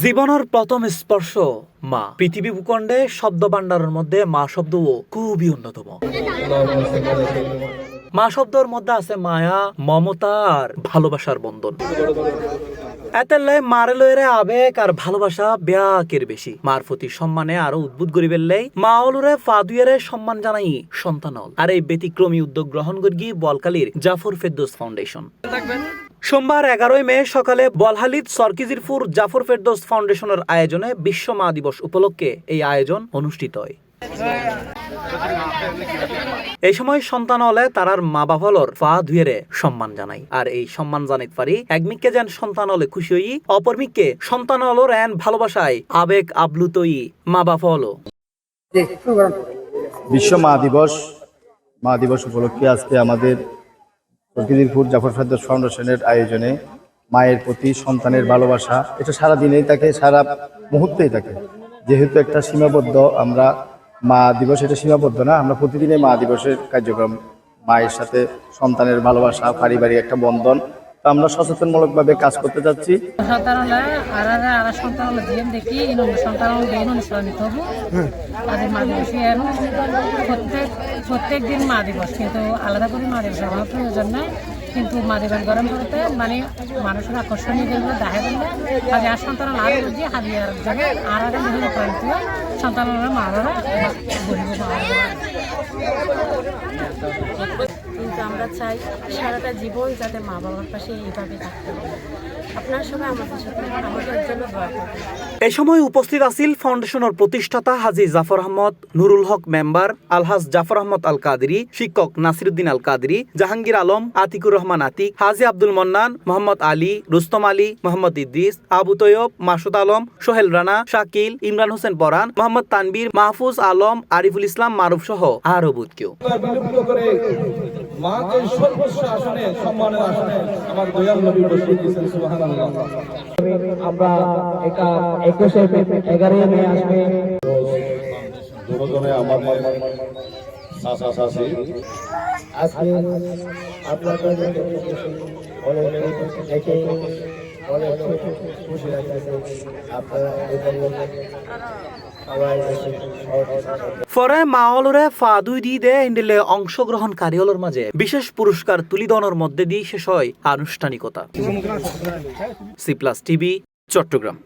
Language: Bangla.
জীবনের প্রথম স্পর্শ মা। পৃথিবী ভূখণ্ডে শব্দ ভাণ্ডারের মধ্যে মা শব্দ খুবই অন্যতম। মা শব্দের মধ্যে আছে মায়া, মমতা আর ভালোবাসার বন্ধন। এতেলে মারে লয়েরে আবেগ আর ভালোবাসা ব্যাকের বেশি। মার প্রতি সম্মানে আরো উদ্বুদ্ধ করি বেললেই মা অলুরে ফাদুয়েরে সম্মান জানাই সন্তানল। আর এই ব্যতিক্রমী উদ্যোগ গ্রহণ করি বলকালীর জাফর ফেরদৌস ফাউন্ডেশন। সোমবার 11 মে সকালে বলহালিত সরকিজিরপুর জাফর ফেরদৌস ফাউন্ডেশনের আয়োজনে বিশ্ব মা দিবস উপলক্ষে এই আয়োজন অনুষ্ঠিত হয়। এই সময় সন্তান হলে তারার মা বাবালর পা ধুয়েরে সম্মান জানাই। আর এই সম্মান জানাই পারি একমিককে যেন সন্তান হলে খুশি হই, অপরমিককে সন্তান হলোর এন ভালোবাসায় আবেগ আপ্লুতই মা বাবা হলো। বিশ্ব মা দিবস উপলক্ষে আজকে আমাদের সরকিজিরপুর জাফর ফেরদৌস ফাউন্ডেশনের আয়োজনে মায়ের প্রতি সন্তানের ভালোবাসা এটা সারা দিনেই থাকে, সারা মুহূর্তেই থাকে। যেহেতু একটা সীমাবদ্ধ আমরা মা দিবস, এটা সীমাবদ্ধ না, আমরা প্রতিদিনে মা দিবসের কার্যক্রম, মায়ের সাথে সন্তানের ভালোবাসা, পারিবারিক একটা বন্ধন, তো আমরা সচেতনমূলকভাবে কাজ করতে যাচ্ছি। প্রত্যেক দিন মা দিবস, কিন্তু আলাদা করে মা দিবস হওয়ার প্রয়োজন নাই। কিন্তু মা দিবস গরম করতে মানে মানুষের আকর্ষণীয় যেগুলো দেখা দিলে আগে আর সন্তান আরো বুঝি হারিয়ে যাবে আর আগে মহিলা প্রান্ত সন্তানরা মারা বলিব। কিন্তু আমরা চাই সারাটা জীবন যাতে মা বাবার পাশে এইভাবে থাকতে হবে। আপনারা সবাই আমাদের সাথে আমাদের জন্য দোয়া করবেন। এই সময় উপস্থিত আছিল ফাউন্ডেশনের প্রতিষ্ঠাতা হাজী জাফর আহমদ, নুরুল হক মেম্বার, আলহাজ জাফর আহমদ আল কাদেরী, শিক্ষক নাসিরউদ্দিন আল কাদেরী, জাহাঙ্গীর আলম, আতিকুর রহমান আতিক, হাজী আব্দুল মন্নান, মোহাম্মদ আলী, রুস্তম আলী, মোহাম্মদ ইদ্রিস, আবু তৈয়ব, মাসুদ আলম, সোহেল রানা, শাকিল, ইমরান হোসেন পরান, মোহাম্মদ তানবীর, মাহফুজ আলম, আরিফুল ইসলাম মারুফ সহ আরো বহুত কেউ। মাকে সর্বোচ্চ আসনে, সম্মানের আসনে আমার দয়াল নবী বসিয়ে দিয়েছেন। সুবহানাল্লাহ। আমরা এটা 11 মে আসবে। দুজনে আমার সাথে আজকে আপনাদের অনেক খুশি লাগছে। আপনারা পরে মাওলরে ফাদুই দি দে ইন্ডিলে অংশগ্রহণকারী হলোর মাঝে বিশেষ পুরস্কার তুলি দেওয়ার মধ্যে দিয়ে শেষ হয় আনুষ্ঠানিকতা। C plus TV, Chittagong.